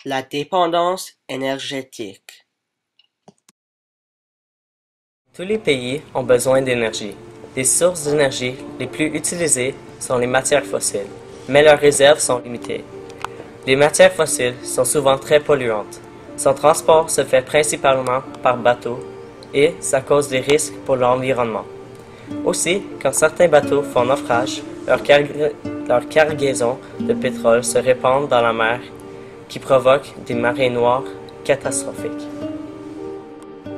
La dépendance énergétique. Tous les pays ont besoin d'énergie. Les sources d'énergie les plus utilisées sont les matières fossiles, mais leurs réserves sont limitées. Les matières fossiles sont souvent très polluantes. Son transport se fait principalement par bateau et ça cause des risques pour l'environnement. Aussi, quand certains bateaux font naufrage, leur cargaison de pétrole se répand dans la mer, qui provoque des marées noires catastrophiques.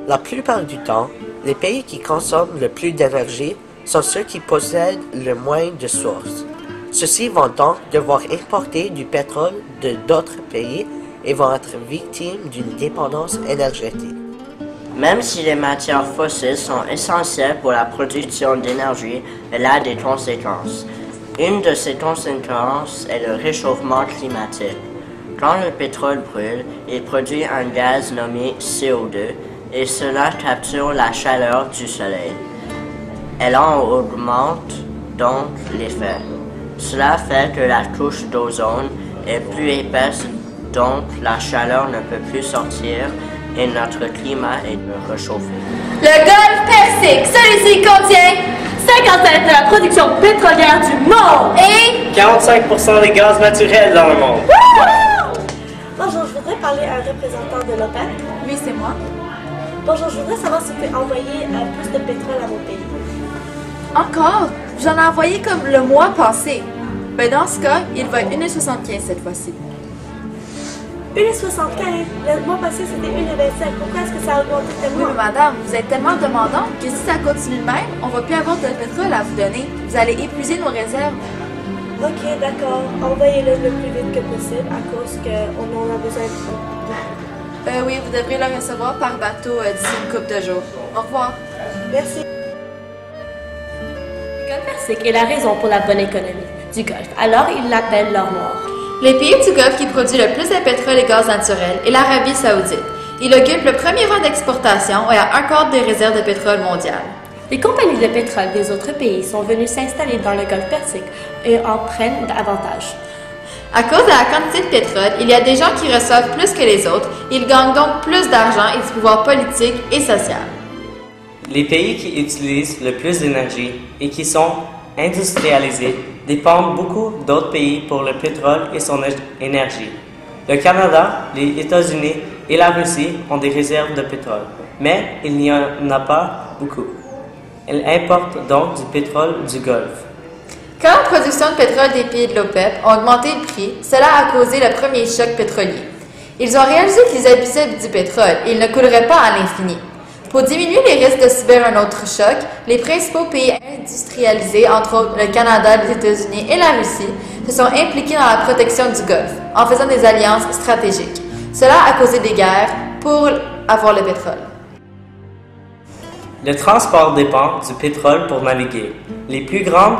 La plupart du temps, les pays qui consomment le plus d'énergie sont ceux qui possèdent le moins de sources. Ceux-ci vont donc devoir importer du pétrole de d'autres pays et vont être victimes d'une dépendance énergétique. Même si les matières fossiles sont essentielles pour la production d'énergie, elle a des conséquences. Une de ces conséquences est le réchauffement climatique. Quand le pétrole brûle, il produit un gaz nommé CO2 et cela capture la chaleur du soleil. Elle en augmente donc l'effet. Cela fait que la couche d'ozone est plus épaisse, donc la chaleur ne peut plus sortir et notre climat est réchauffé. Le golfe Persique, celui-ci contient 57% de la production pétrolière du monde et 45% des gaz naturels dans le monde. Bonjour, je voudrais parler à un représentant de l'OPEP. Oui, c'est moi. Bonjour, je voudrais savoir si vous pouvez envoyer plus de pétrole à mon pays. Encore? J'en ai envoyé comme le mois passé. Ben dans ce cas, il va être 1,75 cette fois-ci. 1,75. Le mois passé, c'était 1,25. Pourquoi est-ce que ça a augmenté Oui, tellement? mais madame, vous êtes tellement demandante que si ça continue de même, on va plus avoir de pétrole à vous donner. Vous allez épuiser nos réserves. Ok, d'accord. Envoyez-le le plus vite que possible à cause qu'on en a besoin de Oui, vous devrez le recevoir par bateau d'ici une couple de jours. Au revoir. Merci. Le golfe Persique est la raison pour la bonne économie du Golfe, alors ils l'appellent l'or noir. Les pays du Golfe qui produisent le plus de pétrole et gaz naturel est l'Arabie saoudite. Il occupe le premier rang d'exportation et a un quart des réserves de pétrole mondiales. Les compagnies de pétrole des autres pays sont venues s'installer dans le Golfe Persique et en prennent davantage. À cause de la quantité de pétrole, il y a des gens qui reçoivent plus que les autres. Ils gagnent donc plus d'argent et du pouvoir politique et social. Les pays qui utilisent le plus d'énergie et qui sont industrialisés dépendent beaucoup d'autres pays pour le pétrole et son énergie. Le Canada, les États-Unis et la Russie ont des réserves de pétrole, mais il n'y en a pas beaucoup. Elles importent donc du pétrole du Golfe. Quand la production de pétrole des pays de l'OPEP a augmenté le prix, cela a causé le premier choc pétrolier. Ils ont réalisé qu'ils abusaient du pétrole et il ne coulerait pas à l'infini. Pour diminuer les risques de subir un autre choc, les principaux pays industrialisés, entre autres le Canada, les États-Unis et la Russie, se sont impliqués dans la protection du Golfe en faisant des alliances stratégiques. Cela a causé des guerres pour avoir le pétrole. Le transport dépend du pétrole pour naviguer. Les plus grands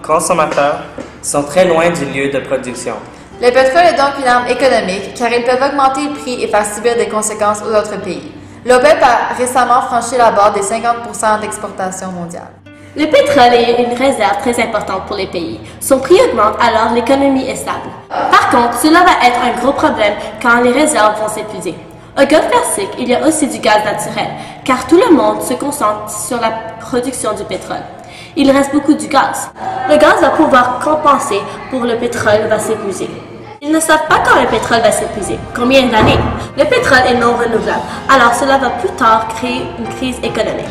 consommateurs sont très loin du lieu de production. Le pétrole est donc une arme économique car ils peuvent augmenter le prix et faire subir des conséquences aux autres pays. L'OPEP a récemment franchi la barre des 50% d'exportation mondiale. Le pétrole est une réserve très importante pour les pays. Son prix augmente alors l'économie est stable. Par contre, cela va être un gros problème quand les réserves vont s'épuiser. Au Golfe Persique, il y a aussi du gaz naturel, car tout le monde se concentre sur la production du pétrole. Il reste beaucoup du gaz. Le gaz va pouvoir compenser pour le pétrole va s'épuiser. Ils ne savent pas quand le pétrole va s'épuiser, combien d'années. Le pétrole est non renouvelable, alors cela va plus tard créer une crise économique.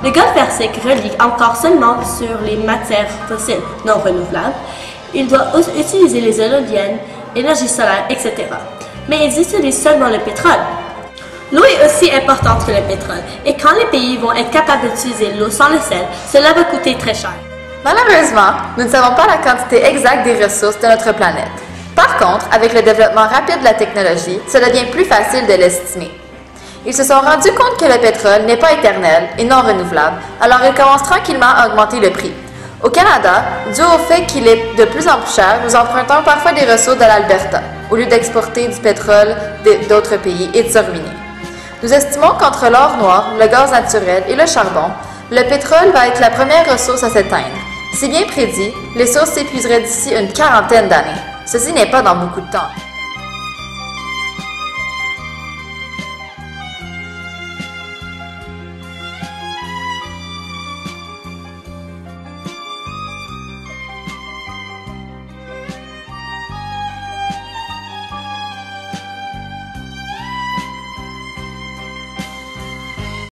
Le Golfe Persique relie encore seulement sur les matières fossiles non renouvelables. Il doit aussi utiliser les éoliennes, l'énergie solaire, etc. Mais ils utilisent seulement le pétrole. L'eau est aussi importante que le pétrole, et quand les pays vont être capables d'utiliser l'eau sans le sel, cela va coûter très cher. Malheureusement, nous ne savons pas la quantité exacte des ressources de notre planète. Par contre, avec le développement rapide de la technologie, cela devient plus facile de l'estimer. Ils se sont rendus compte que le pétrole n'est pas éternel et non renouvelable, alors ils commencent tranquillement à augmenter le prix. Au Canada, dû au fait qu'il est de plus en plus cher, nous empruntons parfois des ressources de l'Alberta, au lieu d'exporter du pétrole d'autres pays et de se ruiner. Nous estimons qu'entre l'or noir, le gaz naturel et le charbon, le pétrole va être la première ressource à s'éteindre. Si bien prédit, les sources s'épuiseraient d'ici une quarantaine d'années. Ceci n'est pas dans beaucoup de temps.